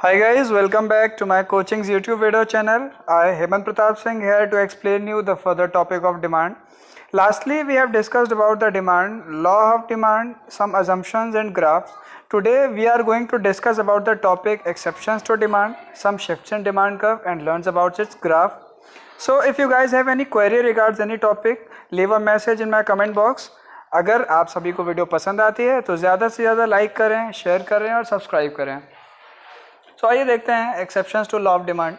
Hi guys, welcome back to my coaching's YouTube video channel. I Hemant Pratap Singh here to explain you the further topic of demand. Lastly, we have discussed about the demand, law of demand, some assumptions and graphs. Today we are going to discuss about the topic exceptions to demand, some shifts in demand curve and learns about its graph. So if you guys have any query regards any topic, leave a message in my comment box. अगर आप सभी को video पसंद आती है तो ज़्यादा से ज़्यादा लाइक करें, शेयर करें और सब्सक्राइब करें। तो आइए देखते हैं exceptions to law of demand.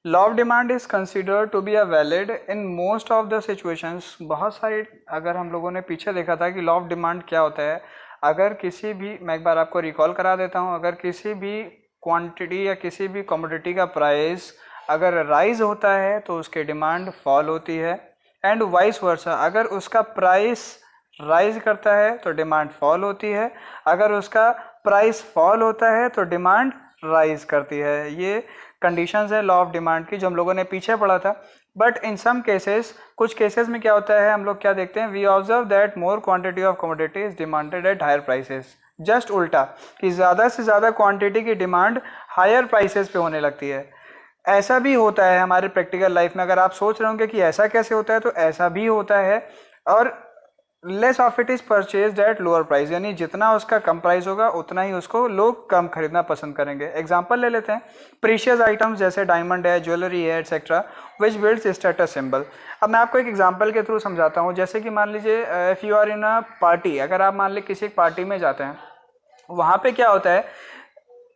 Law of demand is considered to be a valid in most of the situations. बहुत सारी अगर हम लोगों ने पीछे देखा था कि लॉ ऑफ डिमांड क्या होता है, अगर किसी भी, मैं एक बार आपको रिकॉल करा देता हूँ, अगर किसी भी क्वांटिटी या किसी भी कमोडिटी का प्राइस अगर राइज होता है तो उसकी डिमांड फॉल होती है, एंड वाइस वर्सा, अगर उसका प्राइस राइज करता है तो डिमांड फॉल होती है, अगर उसका प्राइस फॉल होता है तो डिमांड राइज करती है। ये कंडीशंस है लॉ ऑफ डिमांड की जो हम लोगों ने पीछे पढ़ा था। बट इन सम केसेस, कुछ केसेस में क्या होता है, हम लोग क्या देखते हैं, we observe that more quantity of commodity is demanded at higher prices. Just उल्टा, कि ज़्यादा से ज़्यादा क्वांटिटी की डिमांड हायर प्राइसेस पे होने लगती है। ऐसा भी होता है हमारे प्रैक्टिकल लाइफ में। अगर आप सोच रहे होंगे कि ऐसा कैसे होता है, तो ऐसा भी होता है। और less of it is purchase at lower price, यानी जितना उसका कम प्राइस होगा उतना ही उसको लोग कम खरीदना पसंद करेंगे। एग्जांपल ले लेते हैं, प्रीशियस आइटम्स जैसे डायमंड है, ज्वेलरी है, एक्सेट्रा, विच बिल्ड्स स्टेटस सिंबल। अब मैं आपको एक एग्जांपल के थ्रू समझाता हूँ। जैसे कि मान लीजिए if you are in a party, अगर आप मान लीजिए किसी पार्टी में जाते हैं, वहाँ पे क्या होता है,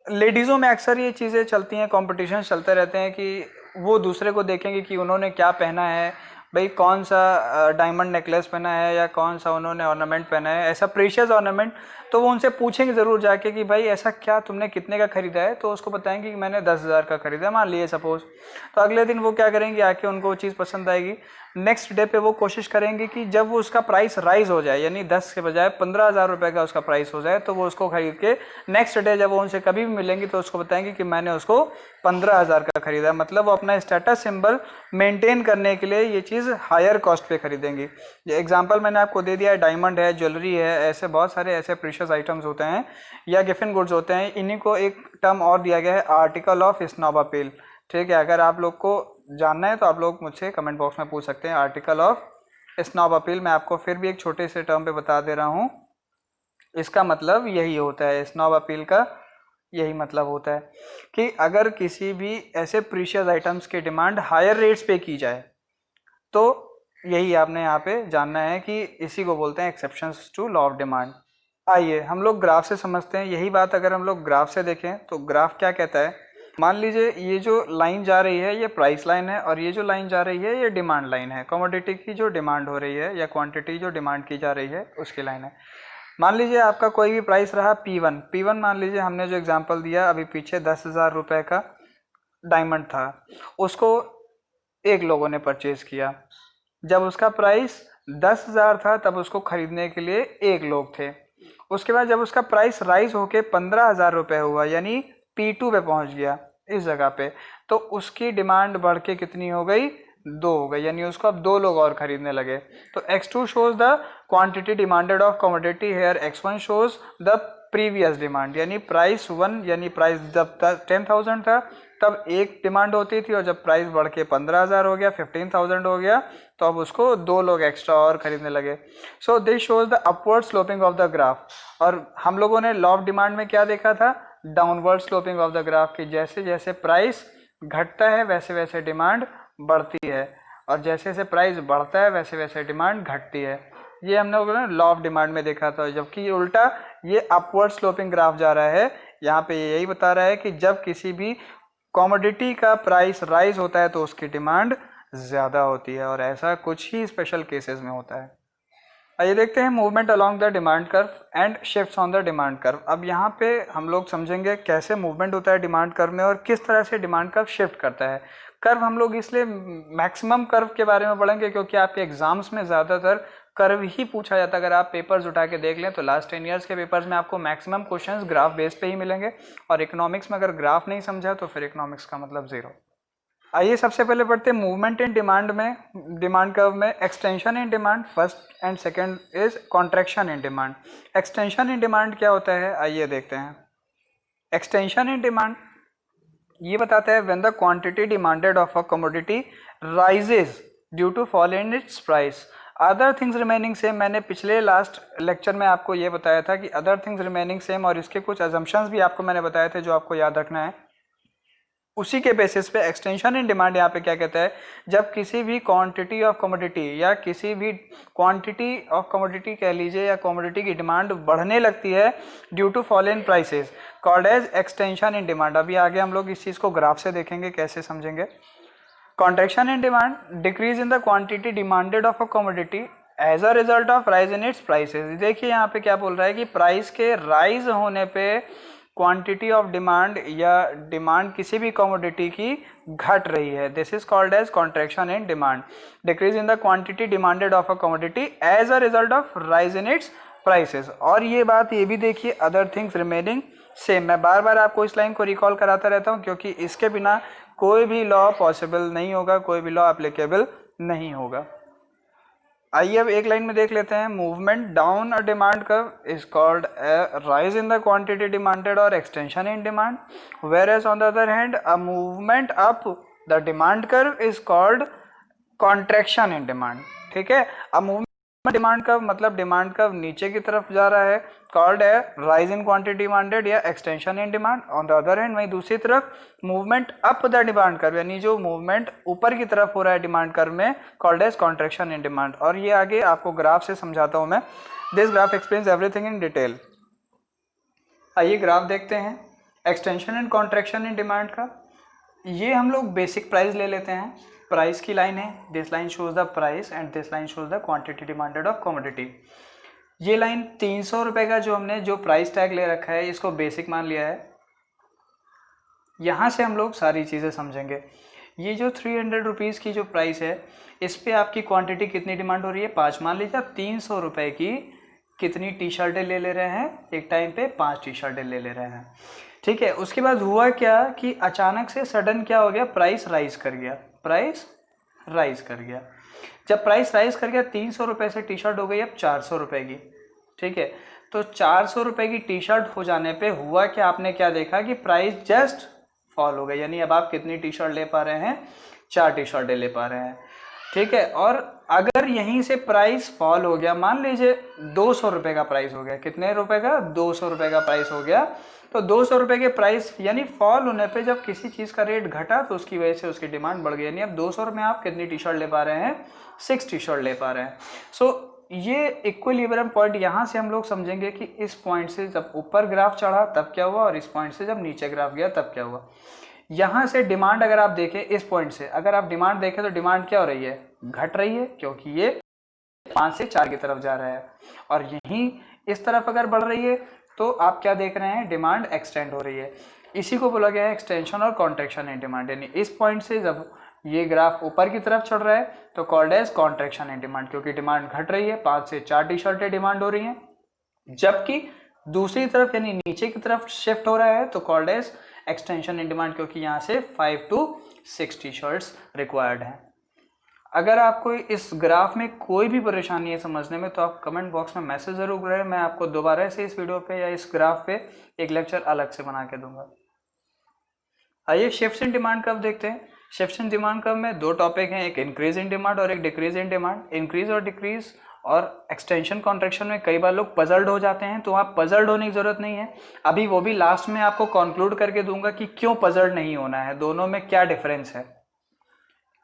लेडीज़ों में अक्सर ये चीज़ें चलती हैं, कॉम्पिटिशन चलते रहते हैं कि वो दूसरे को देखेंगे कि उन्होंने क्या पहना है, भाई कौन सा डायमंड नेकलेस पहना है या कौन सा उन्होंने ऑर्नामेंट पहना है, ऐसा प्रीशियस ऑर्नामेंट। तो वो उनसे पूछेंगे ज़रूर जाके कि भाई ऐसा क्या तुमने कितने का खरीदा है, तो उसको बताएंगे कि मैंने 10,000 का खरीदा, मान लिए सपोज। तो अगले दिन वो क्या करेंगे, आके उनको वो चीज़ पसंद आएगी। नेक्स्ट डे पे वो कोशिश करेंगे कि जब वो उसका प्राइस राइज हो जाए, यानी 10 के बजाय 15,000 रुपये का उसका प्राइस हो जाए, तो वो उसको खरीद के नेक्स्ट डे जब वो उनसे कभी भी मिलेंगे तो उसको बताएंगे कि मैंने उसको 15,000 का खरीदा। मतलब वो अपना स्टेटस सिंबल मेंटेन करने के लिए ये चीज़ हायर कॉस्ट पे खरीदेंगी। ये एग्जांपल मैंने आपको दे दिया है, डायमंड है, ज्वेलरी है, ऐसे बहुत सारे ऐसे प्रीशियस आइटम्स होते हैं या गिफ्ट गुड्स होते हैं। इन्हीं को एक टर्म और दिया गया है, आर्टिकल ऑफ स्नॉब अपील। ठीक है, अगर आप लोग को जानना है तो आप लोग मुझसे कमेंट बॉक्स में पूछ सकते हैं। आर्टिकल ऑफ स्नॉब अपील मैं आपको फिर भी एक छोटे से टर्म पे बता दे रहा हूँ। इसका मतलब यही होता है, स्नॉब अपील का यही मतलब होता है कि अगर किसी भी ऐसे प्रीशियस आइटम्स की डिमांड हायर रेट्स पे की जाए, तो यही आपने यहाँ पे जानना है कि इसी को बोलते हैं exceptions to law of demand. आइए हम लोग ग्राफ से समझते हैं। यही बात अगर हम लोग ग्राफ से देखें तो ग्राफ क्या कहता है, मान लीजिए ये जो लाइन जा रही है ये प्राइस लाइन है, और ये जो लाइन जा रही है ये डिमांड लाइन है। कमोडिटी की जो डिमांड हो रही है या क्वांटिटी जो डिमांड की जा रही है उसकी लाइन है। मान लीजिए आपका कोई भी प्राइस रहा P1 मान लीजिए हमने जो एग्जांपल दिया अभी पीछे 10,000 रुपये का डायमंड था, उसको एक लोगों ने परचेज किया। जब उसका प्राइस 10,000 था तब उसको खरीदने के लिए एक लोग थे। उसके बाद जब उसका प्राइस राइज होके 15,000 रुपये हुआ, यानी P2 पे पहुंच गया इस जगह पे, तो उसकी डिमांड बढ़ के कितनी हो गई, 2 हो गई, यानी उसको अब 2 लोग और खरीदने लगे। तो X2 shows the quantity demanded of commodity, here X1 shows the previous demand, यानी प्राइस 1, यानी प्राइस जब 10,000 था तब एक डिमांड होती थी, और जब प्राइस बढ़ के 15,000 हो गया, 15,000 हो गया, तो अब उसको 2 लोग एक्स्ट्रा और खरीदने लगे। So this shows the upward sloping of the graph. और हम लोगों ने लॉ ऑफ डिमांड में क्या देखा था, downward sloping of the graph, की जैसे जैसे प्राइस घटता है वैसे वैसे डिमांड बढ़ती है, और जैसे जैसे प्राइस बढ़ता है वैसे वैसे डिमांड घटती है। ये हम लोगों ने लॉ ऑफ डिमांड में देखा था। जबकि उल्टा ये अपवर्ड स्लोपिंग ग्राफ जा रहा है, यहाँ पे यही बता रहा है कि जब किसी भी कमोडिटी का प्राइस राइज होता है तो उसकी डिमांड ज़्यादा होती है, और ऐसा कुछ ही स्पेशल केसेस में होता है। आइए देखते हैं movement along the demand curve and shifts on the demand curve. अब यहाँ पे हम लोग समझेंगे कैसे मूवमेंट होता है डिमांड कर्व में और किस तरह से डिमांड कर्व शिफ्ट करता है। कर्व हम लोग इसलिए मैक्सिमम कर्व के बारे में पढ़ेंगे क्योंकि आपके एग्जाम्स में ज़्यादातर कर्व ही पूछा जाता है। अगर आप पेपर्स उठा के देख लें तो लास्ट 10 ईयर्स के पेपर्स में आपको मैक्सिमम क्वेश्चंस ग्राफ बेस पे ही मिलेंगे, और इकोनॉमिक्स में अगर ग्राफ नहीं समझा तो फिर इकोनॉमिक्स का मतलब ज़ीरो। आइए सबसे पहले पढ़ते हैं मूवमेंट इन डिमांड में, डिमांड कर्व में। Extension in demand first and second is contraction in demand. Extension in demand क्या होता है, आइए देखते हैं। एक्सटेंशन इन डिमांड ये बताता है when the quantity demanded of a commodity rises due to fall in its price, other things remaining same. मैंने पिछले लास्ट लेक्चर में आपको ये बताया था कि अदर थिंग्स रिमेनिंग सेम, और इसके कुछ अजम्पशंस भी आपको मैंने बताए थे जो आपको याद रखना है। उसी के बेसिस पे एक्सटेंशन इन डिमांड यहाँ पे क्या कहता है, जब किसी भी क्वांटिटी ऑफ कमोडिटी या किसी भी क्वांटिटी ऑफ कमोडिटी कह लीजिए या कमोडिटी की डिमांड बढ़ने लगती है due to fall in prices, called as extension in demand. अभी आगे हम लोग इस चीज़ को ग्राफ से देखेंगे कैसे समझेंगे। Contraction in demand, decrease in the quantity demanded of a commodity as a result of rise in its prices. देखिए यहाँ पे क्या बोल रहा है कि प्राइस के राइज होने पे क्वांटिटी ऑफ डिमांड या डिमांड किसी भी कमोडिटी की घट रही है, this is called as contraction in demand. Decrease in the quantity demanded of a commodity as a result of rise in its prices. और ये बात ये भी देखिए, अदर थिंग्स रिमेनिंग सेम। मैं बार बार आपको इस लाइन को रिकॉल कराता रहता हूँ क्योंकि इसके बिना कोई भी लॉ पॉसिबल नहीं होगा, कोई भी लॉ एप्लीकेबल नहीं होगा। आइए अब एक लाइन में देख लेते हैं। Movement down a demand curve is called rise in the quantity demanded और extension in demand, whereas on the other hand a movement up the demand curve is called contraction in demand. ठीक है, अब movement demand curve मतलब demand curve नीचे की तरफ जा रहा है, कॉल्ड है राइज इन क्वांटिटी डिमांडेड या extension in demand. On the other hand वहीं दूसरी तरफ movement up the demand curve यानी जो मूवमेंट ऊपर की तरफ हो रहा है डिमांड कर्व में, called as contraction in demand. और ये आगे आपको ग्राफ से समझाता हूं मैं। This graph explains everything in detail. आइए ग्राफ देखते हैं extension and contraction in demand का। ये हम लोग बेसिक प्राइस ले लेते हैं, प्राइस की लाइन है, this line shows the price and this line shows the quantity demanded of commodity. ये लाइन 300 रुपए का जो हमने जो प्राइस टैग ले रखा है इसको बेसिक मान लिया है। यहाँ से हम लोग सारी चीज़ें समझेंगे। ये जो 300 रुपीज़ की जो प्राइस है इस पे आपकी क्वांटिटी कितनी डिमांड हो रही है, 5। मान लीजिए आप 300 रुपए की कितनी टी शर्टें ले रहे हैं, एक टाइम पे 5 टी शर्टें ले रहे हैं। ठीक है, उसके बाद हुआ क्या कि अचानक से सडन क्या हो गया, प्राइस राइज कर गया, प्राइस राइज कर गया। जब प्राइस राइज कर गया 300 रुपए से टी शर्ट हो गई अब 400 रुपए की। ठीक है, तो 400 रुपए की टी शर्ट हो जाने पे हुआ क्या, आपने क्या देखा कि प्राइस जस्ट फॉल हो गया, यानी अब आप कितनी टी शर्ट ले पा रहे हैं, 4 टी शर्टें ले पा रहे हैं। ठीक है, और अगर यहीं से प्राइस फॉल हो गया, मान लीजिए 200 रुपए का प्राइस हो गया, कितने रुपए का, 200 रुपए का प्राइस हो गया, तो 200 रुपए के प्राइस यानी फॉल होने पे जब किसी चीज़ का रेट घटा तो उसकी वजह से उसकी डिमांड बढ़ गई, यानी अब 200 में आप कितनी टी शर्ट ले पा रहे हैं, 6 टी शर्ट ले पा रहे हैं। सो ये इक्विलिब्रियम पॉइंट यहाँ से हम लोग समझेंगे कि इस पॉइंट से जब ऊपर ग्राफ चढ़ा तब क्या हुआ और इस पॉइंट से जब नीचे ग्राफ गया तब क्या हुआ। यहाँ से डिमांड अगर आप देखें, इस पॉइंट से अगर आप डिमांड देखें तो डिमांड क्या हो रही है, घट रही है, क्योंकि ये 5 से 4 की तरफ जा रहा है। और यहीं इस तरफ अगर बढ़ रही है तो आप क्या देख रहे हैं, डिमांड एक्सटेंड हो रही है। इसी को बोला गया है एक्सटेंशन और कॉन्ट्रैक्शन इन डिमांड, यानी इस पॉइंट से जब ये ग्राफ ऊपर की तरफ चढ़ रहा है तो called as contraction in demand, क्योंकि डिमांड घट रही है, 5 से 4 टी शर्टें डिमांड हो रही हैं। जबकि दूसरी तरफ यानी नीचे की तरफ शिफ्ट हो रहा है तो called as extension in demand, क्योंकि यहाँ से 5 to 6 टी शर्ट्स रिक्वायर्ड हैं। अगर आपको इस ग्राफ में कोई भी परेशानी है समझने में तो आप कमेंट बॉक्स में मैसेज जरूर करें, मैं आपको दोबारा से इस वीडियो पे या इस ग्राफ पे एक लेक्चर अलग से बना के दूंगा। आइए शिफ्ट इन डिमांड कर्व देखते हैं। शिफ्ट इन डिमांड कर्व में 2 टॉपिक हैं, एक इंक्रीज इन डिमांड और एक डिक्रीज इन डिमांड। इंक्रीज और डिक्रीज और एक्सटेंशन कॉन्ट्रैक्शन में कई बार लोग पजल्ड हो जाते हैं, तो आप पजल्ड होने की जरूरत नहीं है। अभी वो भी लास्ट में आपको कंक्लूड करके दूंगा कि क्यों पजल्ड नहीं होना है, दोनों में क्या डिफरेंस है।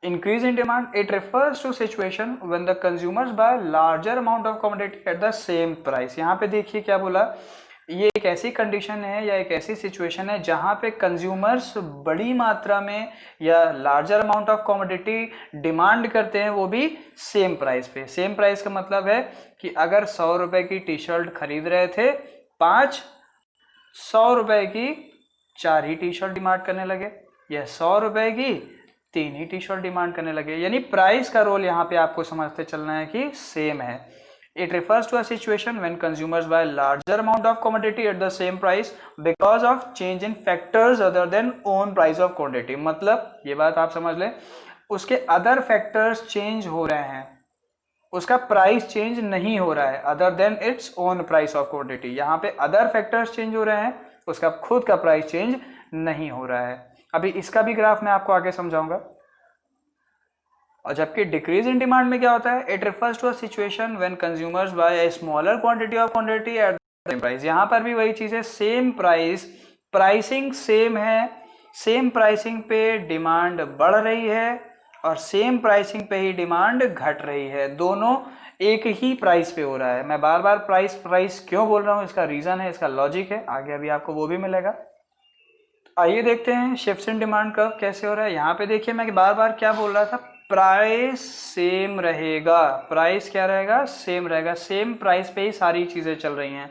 Increase in demand, it refers to situation when the consumers buy larger amount of commodity at the same price। यहाँ पे देखिए क्या बोला, ये एक ऐसी कंडीशन है या एक ऐसी सिचुएशन है जहाँ पे कंज्यूमर्स बड़ी मात्रा में या larger amount of commodity demand करते हैं, वो भी सेम प्राइस पे। सेम प्राइस का मतलब है कि अगर 100 रुपए की टी शर्ट खरीद रहे थे 5, 100 रुपए की 4 ही टी शर्ट डिमांड करने लगे, या 100 रुपए की 3 ही टी शर्ट डिमांड करने लगे, यानी प्राइस का रोल यहाँ पे आपको समझते चलना है कि सेम है। It refers to a situation when consumers buy larger amount of commodity at the same price because of change in factors other than own price of quantity। मतलब ये बात आप समझ लें, उसके अदर फैक्टर्स चेंज हो रहे हैं, उसका प्राइस चेंज नहीं हो रहा है, other than its own price of quantity. यहाँ पे अदर फैक्टर्स चेंज हो रहे हैं, उसका खुद का प्राइस चेंज नहीं हो रहा है। अभी इसका भी ग्राफ मैं आपको आगे समझाऊंगा। और जबकि डिक्रीज इन डिमांड में क्या होता है, it refers to a situation when consumers buy a smaller quantity of quantity at the same price. यहाँ पर भी वही चीज है, सेम प्राइस, प्राइसिंग सेम है, सेम प्राइसिंग पे डिमांड बढ़ रही है और सेम प्राइसिंग पे ही डिमांड घट रही है, दोनों एक ही प्राइस पे हो रहा है। मैं बार बार प्राइस क्यों बोल रहा हूँ, इसका रीजन है, इसका लॉजिक है, आगे अभी आपको वो भी मिलेगा। आइए देखते हैं शिफ्ट इन डिमांड कर्व कैसे हो रहा है। यहाँ पे देखिए मैं बार बार क्या बोल रहा था, प्राइस सेम रहेगा, प्राइस क्या रहेगा, सेम रहेगा, सेम प्राइस पे ही सारी चीजें चल रही हैं।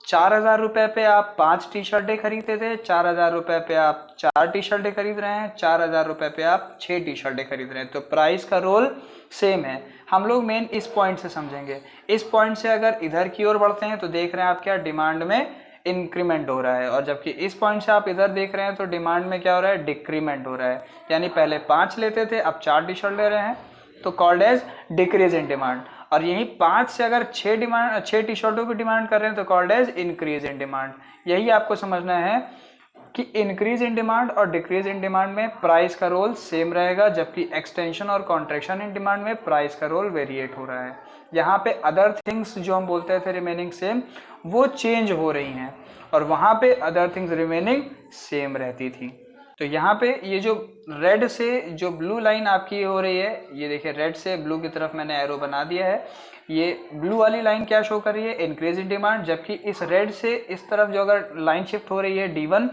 4,000 रुपए पे आप 5 टी शर्टें खरीदते थे, 4,000 रुपए पे आप 4 टी शर्टें खरीद रहे हैं, 4,000 रुपए पे आप 6 टी शर्टें खरीद रहे हैं, तो प्राइस का रोल सेम है। हम लोग मेन इस पॉइंट से समझेंगे। इस पॉइंट से अगर इधर की ओर बढ़ते हैं तो देख रहे हैं आप क्या डिमांड में इंक्रीमेंट हो रहा है, और जबकि इस पॉइंट से आप इधर देख रहे हैं तो डिमांड में क्या हो रहा है, डिक्रीमेंट हो रहा है। यानी पहले 5 लेते थे, अब 4 टी शर्ट ले रहे हैं, तो called as decrease in demand. और यही 5 से अगर 6 टी शर्टों की डिमांड कर रहे हैं तो called as increase in demand. यही आपको समझना है कि इंक्रीज इन डिमांड और डिक्रीज इन डिमांड में प्राइस का रोल सेम रहेगा, जबकि एक्सटेंशन और कॉन्ट्रैक्शन इन डिमांड में प्राइस का रोल वेरिएट हो रहा है। यहाँ पे अदर थिंग्स जो हम बोलते थे रिमेनिंग सेम, वो चेंज हो रही हैं, और वहाँ पे अदर थिंग्स रिमेनिंग सेम रहती थी। तो यहाँ पे ये जो रेड से जो ब्लू लाइन आपकी हो रही है, ये देखिए रेड से ब्लू की तरफ मैंने एरो बना दिया है, ये ब्लू वाली लाइन क्या शो कर रही है, इंक्रीज इन डिमांड, जबकि इस रेड से इस तरफ जो अगर लाइन शिफ्ट हो रही है D1,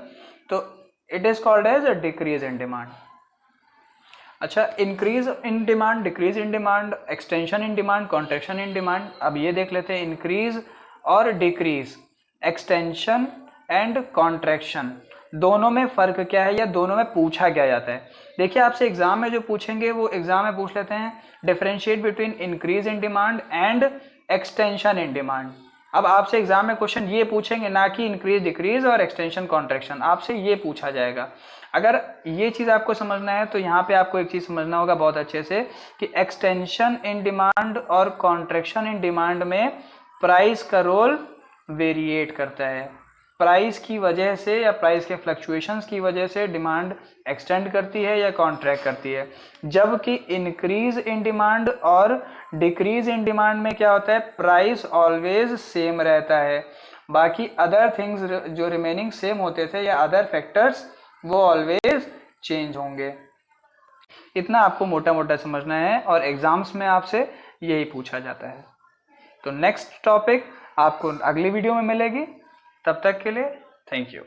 तो it is called as decrease in demand. अच्छा, increase in demand, decrease in demand, extension in demand, contraction in demand. अब ये देख लेते हैं इंक्रीज और डिक्रीज, एक्सटेंशन एंड कॉन्ट्रैक्शन, दोनों में फर्क क्या है या दोनों में पूछा क्या जाता है। देखिए आपसे एग्जाम में जो पूछेंगे वो एग्जाम में पूछ लेते हैं differentiate between increase in demand and extension in demand. अब आपसे एग्जाम में क्वेश्चन ये पूछेंगे, ना कि इंक्रीज डिक्रीज और एक्सटेंशन कॉन्ट्रैक्शन, आपसे ये पूछा जाएगा। अगर ये चीज आपको समझना है तो यहाँ पे आपको एक चीज समझना होगा बहुत अच्छे से कि एक्सटेंशन इन डिमांड और कॉन्ट्रैक्शन इन डिमांड में प्राइस का रोल वेरिएट करता है। प्राइस की वजह से या प्राइस के फ्लक्चुएशंस की वजह से डिमांड एक्सटेंड करती है या कॉन्ट्रैक्ट करती है, जबकि इंक्रीज इन डिमांड और डिक्रीज इन डिमांड में क्या होता है, प्राइस ऑलवेज सेम रहता है। बाकी अदर थिंग्स जो रिमेनिंग सेम होते थे या अदर फैक्टर्स वो ऑलवेज चेंज होंगे। इतना आपको मोटा मोटा समझना है और एग्जाम्स में आपसे यही पूछा जाता है। तो नेक्स्ट टॉपिक आपको अगली वीडियो में मिलेगी, तब तक के लिए थैंक यू।